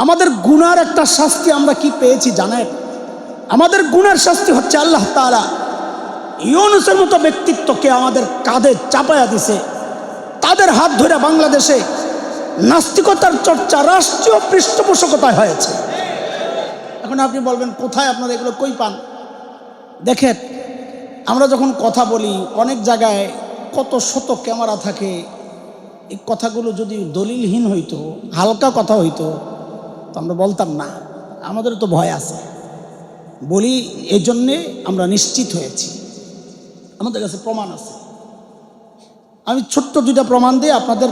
আমাদের গুনার একটা শাস্তি আমরা কি পেয়েছি জানেন? আমাদের গুনার শাস্তি হচ্ছে আল্লাহ তাআলা ইউনূসের মতো ব্যক্তিত্বকে আমাদের কাঁধে চাপায়া দিছে। তাদের হাত ধরে বাংলাদেশে নাস্তিকতার চর্চা রাষ্ট্রীয় পৃষ্ঠপোষকতায় হয়েছে। এখন আপনি বলবেন কোথায় আপনারা এগুলো কই পান? দেখেন, আমরা যখন কথা বলি অনেক জায়গায় কত শত ক্যামেরা থাকে। এই কথাগুলো যদি দলিলহীন হইতো, হালকা কথা হইতো, তো আমরা বলতাম না। আমাদের তো ভয় আছে, বলি এই জন্যে আমরা নিশ্চিত হয়েছি, আমাদের কাছে প্রমাণ আছে। আমি ছোট্ট দুইটা প্রমাণ দিয়ে আপনাদের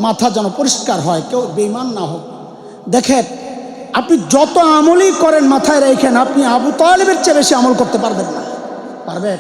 মাথা যেন পরিষ্কার হয়, কেউ বেঈমান না হোক। দেখেন, আপনি যত আমলই করেন মাথায় রেখেন, আপনি আবু তালেবের চেয়ে বেশি আমল করতে পারবেন না। পারবেন?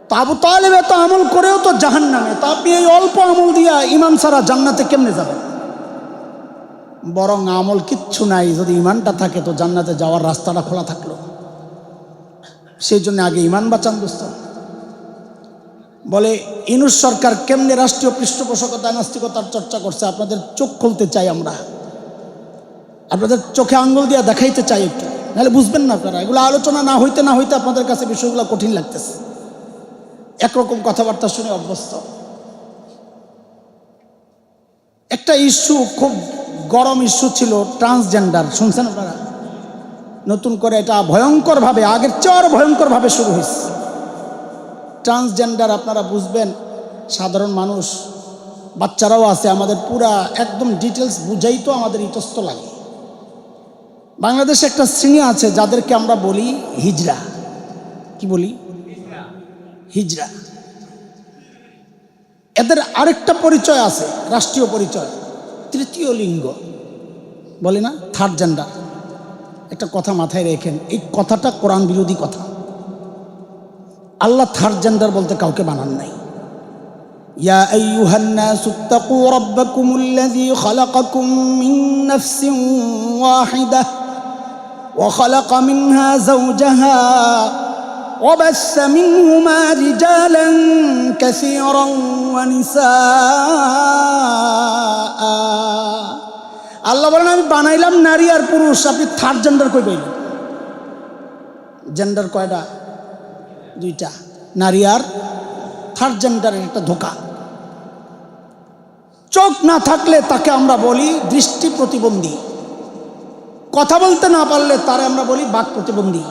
তো আবু তালেব এত আমল করেও তো জাহান্নামে, তো আপনি এই অল্প আমল দিয়া ইমান ছাড়া জান্নাতে কেমনে যাবেন? বরং আমল কিচ্ছু নাই, যদি ইমানটা থাকে তো জান্নাতে যাওয়ার রাস্তাটা খোলা থাকলো। সেই জন্য আগে ইমান বাঁচান দোস্ত। বলে ইউনূস সরকার কেমনে রাষ্ট্রীয় পৃষ্ঠপোষকতায় নাস্তিকতার চর্চা করছে, আপনাদের চোখ খুলতে চাই আমরা, আপনাদের চোখে আঙ্গুল দিয়ে দেখাইতে চাই একটু, নাহলে বুঝবেন না আপনারা। এগুলো আলোচনা না হইতে আপনাদের কাছে বিষয়গুলো কঠিন লাগতেছে, একরকম কথাবার্তা শুনে অভ্যস্ত। একটা ইস্যু, খুব গরম ইস্যু ছিল ট্রান্সজেন্ডার, শুনছেন আপনারা? নতুন করে এটা ভয়ঙ্করভাবে, আগের চেয়ে আরও ভয়ঙ্করভাবে শুরু হয়েছে। ট্রান্সজেন্ডার আপনারা বুঝবেন, সাধারণ মানুষ, বাচ্চারাও আছে, আমাদের পুরা একদম ডিটেলস বুঝাই তো আমাদের ইতস্ত লাগে। বাংলাদেশে একটা শ্রেণী আছে যাদেরকে আমরা বলি হিজড়া। কি বলি? হিজড়া। এদের আরেকটা পরিচয় আছে, রাষ্ট্রীয় পরিচয়, তৃতীয় লিঙ্গ বলে না, থার্ড জেন্ডার। একটা কথা মাথায় রেখেন, এই কথাটা কোরআন বিরোধী কথা। আল্লাহ থার্ড জেন্ডার বলতে কাউকে বানান নাই। ইয়া আইয়ুহান নাসু তাকু রাব্বাকুমুল্লাযী খালাকাকুম মিন নাফসিন ওয়াহিদাহ ওয়া খালাকা মিনহা যাওজাহা ওয়া বাসসা মিনহুমা রিজালান কাসীরান ওয়া নিসাআ। আল্লাহ বলেন আমি বানাইলাম নারী আর পুরুষ, আপনি থার্ড জেন্ডার কই পাইলেন? জেন্ডার কয়টা? দুইটা, নারী আর থার্ড জেন্ডারের একটা ধোঁকা। চোখ না থাকলে তাকে আমরা বলি দৃষ্টি প্রতিবন্ধী, কথা বলতে না পারলে তারে আমরা বলি বাক প্রতিবন্ধী,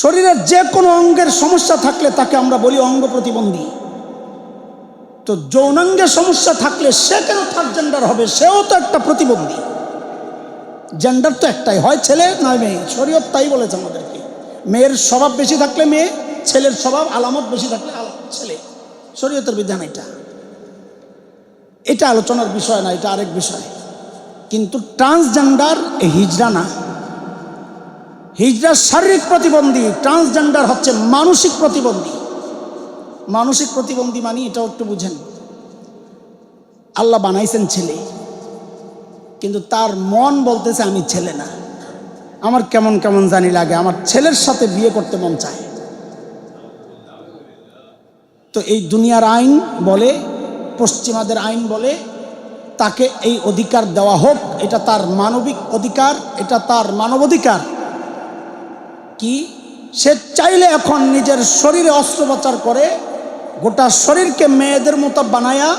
শরীরের যে কোনো অঙ্গের সমস্যা থাকলে তাকে আমরা বলি অঙ্গ প্রতিবন্ধী। তো যৌনাঙ্গের সমস্যা থাকলে সে কেন থার্ড জেন্ডার হবে? সেও তো একটা প্রতিবন্ধী। জেন্ডার তো একটাই, হয় ছেলে নয় মেয়ে। শরীয়ত তাই বলেছে আমাদেরকে, মেয়ের স্বভাব বেশি থাকলে মেয়ে, ছেলের স্বভাব আলামত বেশি থাকলে ছেলে। শরীয়তের বিধান এটা আলোচনার বিষয় না, এটা আরেক বিষয়। কিন্তু ট্রান্সজেন্ডার হিজড়া না। হিজড়া শারীরিক প্রতিবন্ধী, ট্রান্সজেন্ডার হচ্ছে মানসিক প্রতিবন্ধী। মানসিক প্রতিবন্ধী মানে এটাও একটু বুঝেন। আল্লাহ বানাইছেন ছেলে, কিন্তু তার মন বলতেছে আমি ছেলে না, আমার কেমন কেমন জানি লাগে, আমার ছেলের সাথে বিয়ে করতে মন চায়। তো এই দুনিয়ার আইন বলে, পশ্চিমাদের আইন বলে তাকে এই অধিকার দেওয়া হোক, এটা তার মানবিক অধিকার, এটা তার মানবাধিকার। কি সে চাইলে এখন নিজের শরীরে অস্ত্রোপচার করে গোটা শরীরকে মেয়েদের মতো বানায়া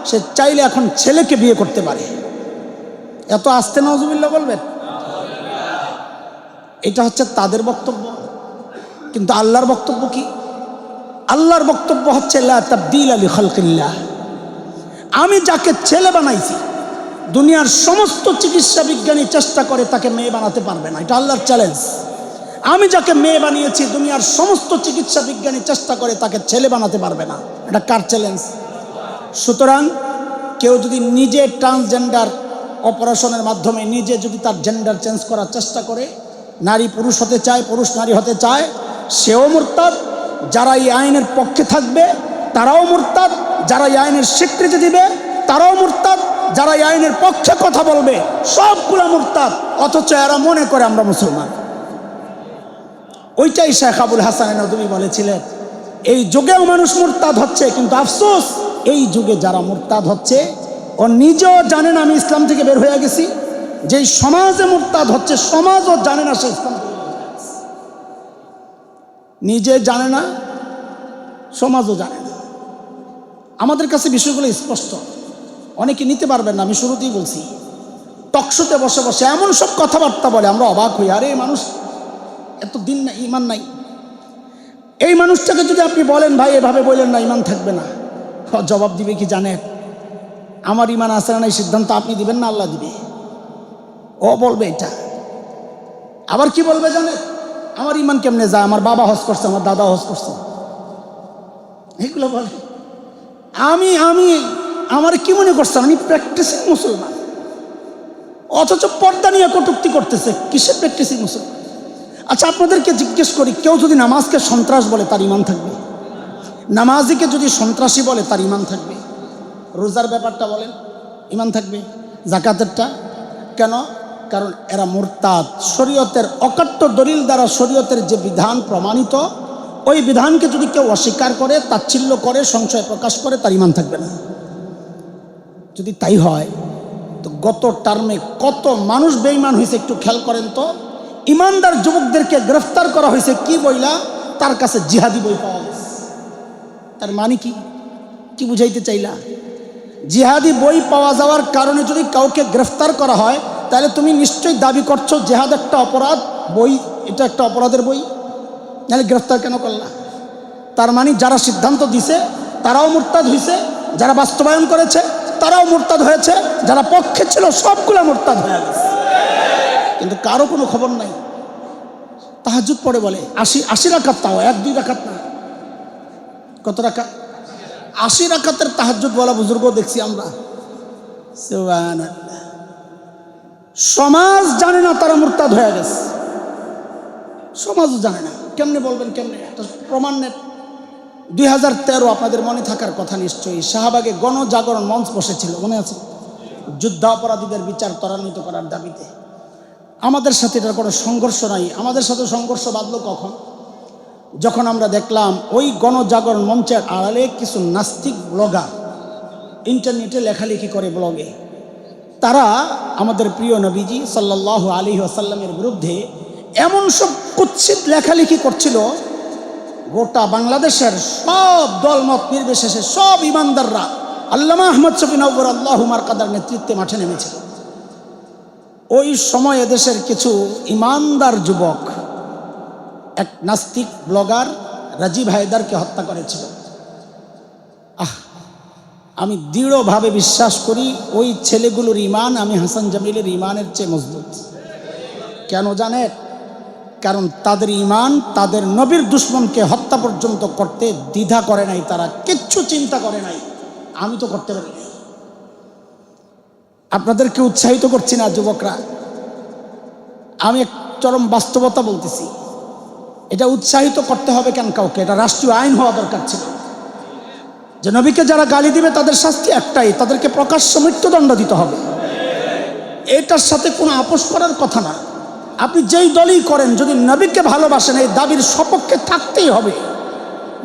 সে চাইলে এখন ছেলেকে বিয়ে করতে পারে। এত আস্তে নাউজুবিল্লাহ বলবেন? এটা হচ্ছে তাদের বক্তব্য, কিন্তু আল্লাহর বক্তব্য কি? আল্লাহর বক্তব্য হচ্ছে লা তাবদীলা লিখালকিল্লাহ। আমি যাকে ছেলে বানাইছি, দুনিয়ার সমস্ত চিকিৎসা বিজ্ঞানী চেষ্টা করে তাকে মেয়ে বানাতে পারবে না, এটা আল্লাহর চ্যালেঞ্জ। আমি যাকে মেয়ে বানিয়েছি, দুনিয়ার সমস্ত চিকিৎসা বিজ্ঞানী চেষ্টা করে তাকে ছেলে বানাতে পারবে না, এটা কার চ্যালেঞ্জ? সুতরাং কেউ যদি নিজে ট্রান্সজেন্ডার অপারেশনের মাধ্যমে নিজে যদি তার জেন্ডার চেঞ্জ করার চেষ্টা করে, নারী পুরুষ হতে চায়, পুরুষ নারী হতে চায়, সেও মুরতাদ। যারা এই আইনের পক্ষে থাকবে তারাও মুরতাদ, যারা এই আইনের স্বীকৃতি দিবে তারাও মুরতাদ, যারা এই আইনের পক্ষে কথা বলবে সবগুলো মুরতাদ। অথচ এরা মনে করে আমরা মুসলমান। ওইটাই শেখ আবুল হাসান নদভী বলেছিলেন, এই যুগেও মানুষ মুরতাদ হচ্ছে, কিন্তু আফসোস এই যুগে যারা মুরতাদ হচ্ছে ও নিজেও জানে না আমি ইসলাম থেকে বের হয়ে গেছি, যেই সমাজে মুরতাদ হচ্ছে সমাজও জানে না সে ইসলাম থেকে বের হয়ে গেছে। নিজে জানে না, সমাজও জানে না। আমাদের কাছে বিষয়গুলো স্পষ্ট, অনেকে নিতে পারবেন না। আমি শুরুতেই বলছি, টকশোতে বসে বসে এমন সব কথাবার্তা বলে আমরা অবাক হই, আরে মানুষ এত দিন না, ইমান নাই। এই মানুষটাকে যদি আপনি বলেন ভাই এভাবে বললেন না, ইমান থাকবে না, জবাব দিবে কি জানেন? আমার ইমান আছে না নাই সিদ্ধান্ত আপনি দিবেন না, আল্লাহ দিবে। ও বলবে এটা। আবার কি বলবে জানেন? আমার ইমান কেমনে যায়, আমার বাবা হজ করছে, আমার দাদা হজ করছে, এগুলো বলে। আমি আমার কি মনে করছে আমি প্র্যাকটিসিং মুসলমান, অথচ পর্দা নিয়ে কটূক্তি করতেছে। কিসের প্র্যাকটিসিং মুসলমান? আচ্ছা আপনাদেরকে জিজ্ঞেস করি, কেউ যদি নামাজকে সন্ত্রাস বলে তার ইমান থাকবে? নামাজিকে যদি সন্ত্রাসী বলে তার ইমান থাকবে? রোজার ব্যাপারটা বলেন, ইমান থাকবে? জাকাতেরটা কেন? কারণ এরা মুরতাদ। শরীয়তের অকাট্য দলিল দ্বারা শরীয়তের যে বিধান প্রমাণিত, ওই বিধানকে যদি কেউ অস্বীকার করে, তাচ্ছিল্য করে, সংশয় প্রকাশ করে, তার ইমান থাকবে না। যদি তাই হয় তো গত টার্মে কত মানুষ বেঈমান হয়েছে একটু খেয়াল করেন তো। ইমানদার যুবকদেরকে গ্রেফতার করা হয়েছে কি বইলা? তার কাছে জিহাদি বই পাওয়া গেছে। তার মানে কি বুঝাইতে চাইলা? জিহাদি বই পাওয়া যাওয়ার কারণে যদি কাউকে গ্রেফতার করা হয়, তাহলে তুমি নিশ্চয়ই দাবি করছো জিহাদ একটা অপরাধ, বই এটা একটা অপরাধের বই, নাহলে গ্রেফতার কেন করলা? তার মানে যারা সিদ্ধান্ত দিছে তারাও মুরতাদ হয়েছে, যারা বাস্তবায়ন করেছে তারাও মুরতাদ হয়েছে, যারা পক্ষে ছিল সবগুলো মুরতাদ হয়ে গেছে। কিন্তু কারো কোনো খবর নাই। তাহাজ্জুদ পড়ে বলে ৮০ রাকাত, তাও ১-২ রাকাত না। কত রাকাত? ৮০ রাকাতের তাহাজ্জুদ বলা বুজুর্গ দেখছি আমরা। সুবহানাল্লাহ। সমাজ জানে না তারা মুরতাদ হয়ে গেছে, সমাজও জানে না। কেমনে বলবেন? কেমনে? একটা প্রমাণ নেন। ২০১৩ আপনাদের মনে থাকার কথা নিশ্চয়ই, শাহবাগে গণজাগরণ মঞ্চ বসেছিল, মনে আছে? যুদ্ধাপরাধীদের বিচার ত্বরান্বিত করার দাবিতে। আমাদের সাথে এটার কোনো সংঘর্ষ নাই। আমাদের সাথে সংঘর্ষ বাঁধল কখন? যখন আমরা দেখলাম ওই গণজাগরণ মঞ্চের আড়ালে কিছু নাস্তিক ব্লগার ইন্টারনেটে লেখালেখি করে, ব্লগে তারা আমাদের প্রিয় নবীজি সাল্লাল্লাহু আলাইহি ওয়াসাল্লামের বিরুদ্ধে এমন সব কুৎসিত লেখালেখি করছিল, গোটা বাংলাদেশের সব দলমত নির্বিশেষে সব ইমানদাররা আল্লামা আহমদ শফি নওয়ার আল্লাহু মারকাদার নেতৃত্বে মাঠে নেমেছিল। ওই সময় এদেশের কিছু ইমানদার যুবক এক নাস্তিক ব্লগার রাজীব হায়দারকে হত্যা করেছিল। আমি দৃঢ়ভাবে বিশ্বাস করি ওই ছেলেগুলোর ইমান আমি হাসান জামিলের ইমানের চেয়ে মজবুত। কেন জানেন? কারণ তাদের ইমান তাদের নবীর দুশ্মনকে হত্যা পর্যন্ত করতে দ্বিধা করে নাই, তারা কিচ্ছু চিন্তা করে নাই। আমি তো করতে পারি। আপনাদেরকে উৎসাহিত করছি না যুবকরা, আমি এক চরম বাস্তবতা বলতেছি। এটা উৎসাহিত করতে হবে কেন কাউকে? এটা রাষ্ট্রীয় আইন হওয়া দরকার ছিল যে নবীকে যারা গালি দিবে তাদের শাস্তি একটাই, তাদেরকে প্রকাশ্য মৃত্যুদণ্ড দিতে হবে। এটার সাথে কোনো আপোষ করার কথা না। আপনি যেই দলই করেন, যদি নবীকে ভালোবাসেন এই দাবির সপক্ষে থাকতেই হবে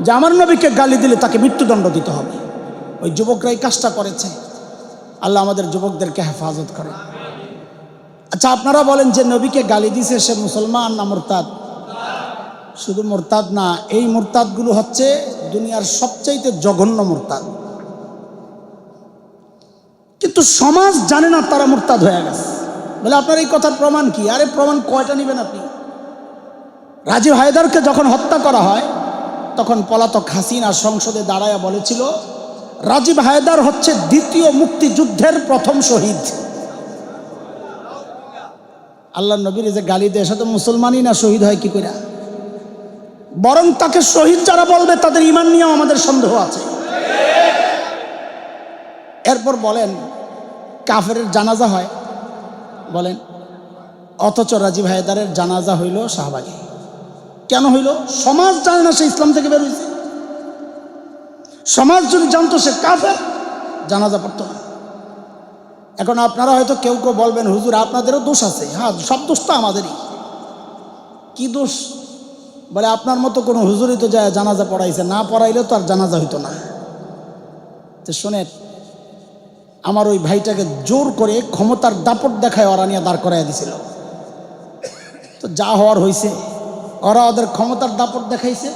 যে আমার নবীকে গালি দিলে তাকে মৃত্যুদণ্ড দিতে হবে। ওই যুবকরা এই কাজটা করেছে। আল্লাহ আমাদের যুবকদেরকে হেফাজত করে। আচ্ছা আপনারা বলেন যে নবীকে গালি দিছে সে মুসলমান না মুরতাদ? শুধু মুরতাদ না, এই মুরতাদগুলো হচ্ছে দুনিয়ার সবচাইতে জঘন্য মুরতাদ। কিন্তু সমাজ জানে না তারা মুরতাদ হয়ে গেছে। বলে আপনার এই কথার প্রমাণ কি? আরে প্রমাণ কয়টা নেবেন আপনি? রাজীব হায়দারকে যখন হত্যা করা হয় তখন পলাতক হাসিনা সংসদে দাঁড়ায়া বলেছিল রাজীব হায়দার হচ্ছে দ্বিতীয় মুক্তিযুদ্ধের প্রথম শহীদ। আল্লাহ নবীর যে গালি দেয় সে তো মুসলমানই না, শহীদ হয় কি করে? বরং তাকে শহীদ যারা বলবে তাদের ঈমান নিয়েও আমাদের সন্দেহ আছে। এরপর বলেন কাফেরের জানাজা হয় বলেন, অথচ রাজীব হায়দারের জানাজা হইল শাহবাগে। কেন হইল? সমাজ জানে না সে ইসলাম থেকে বের হয়েছে। সমাজ যদি জানতো সে কাফের, জানাজা পড়তো না। এখন আপনারা হয়তো কেউ কেউ বলবেন হুজুর আপনাদেরও দোষ আছে। হ্যাঁ, সব দোষ তো আমাদেরই। কি দোষ? বলে আপনার মতো কোনো হুজুরই তো যায় জানাজা পড়াইছে, না পড়াইলে তো আর জানাজা হইতো না। তো শোনেন, আমার ওই ভাইটাকে জোর করে ক্ষমতার দাপট দেখায় ওরা নিয়ে দাঁড় করাইয়া দিছিল। তো যা হওয়ার হয়েছে, ওরা ওদের ক্ষমতার দাপট দেখাইছে,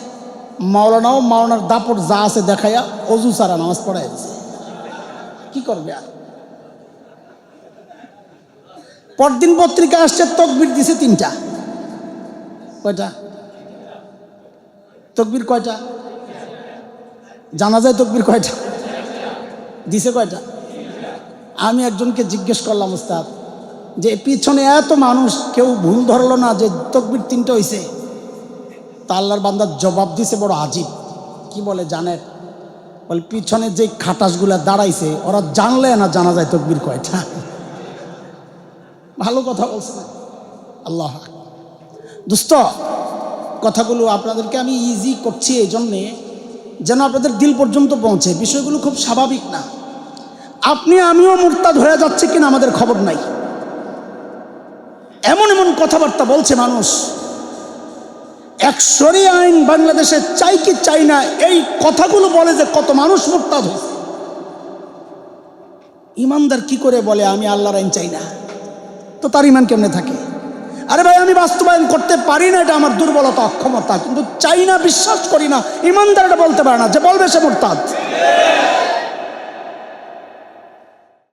মাওলানার দাপট যা আছে দেখাইয়া অজু সারা নামাজ পড়াই দিছে। কি করবে আর? পরদিন পত্রিকা আসছে, তকবির দিছে 3টা। কয়টা তকবির? কয়টা? জানা যায় তকবির কয়টা দিছে? কয়টা? আমি একজনকে জিজ্ঞেস করলাম, উস্তাদ যে পিছনে এত মানুষ, কেউ ভুল ধরলো না যে তকবির 3টা হয়েছে? তা আল্লাহর বান্দার জবাব দিছে বড় আজীব। কি বলে জানেন? বলে পিছনে যে খাটাসগুলা দাঁড়াইছে ওরা জানলে না জানা যায় তকবির কয়টা। ভালো কথা বলছে না? আল্লাহ দোস্ত, কথাগুলো আপনাদেরকে আমি ইজি করছি এই জন্যে যেন আপনাদের দিল পর্যন্ত পৌঁছে। বিষয়গুলো খুব স্বাভাবিক না। আপনি আমিও মুরতাদ হয়ে যাচ্ছে কিনা আমাদের খবর নাই। এমন এমন কথাবার্তা বলছে মানুষ। এক শরিয়া আইন বাংলাদেশে চাই কি চাই না, এই কথাগুলো বলে যে কত মানুষ মুরতাদ হয়েছে। ইমানদার কি করে বলে আমি আল্লাহর আইন চাই না? তো তার ইমান কেমনে থাকে? আরে ভাই, আমি বাস্তবায়ন করতে পারি না, এটা আমার দুর্বলতা, অক্ষমতা, কিন্তু চাই না, বিশ্বাস করি না। ইমানদার এটা বলতে পারে না, যে বলবে সে মুরতাদ।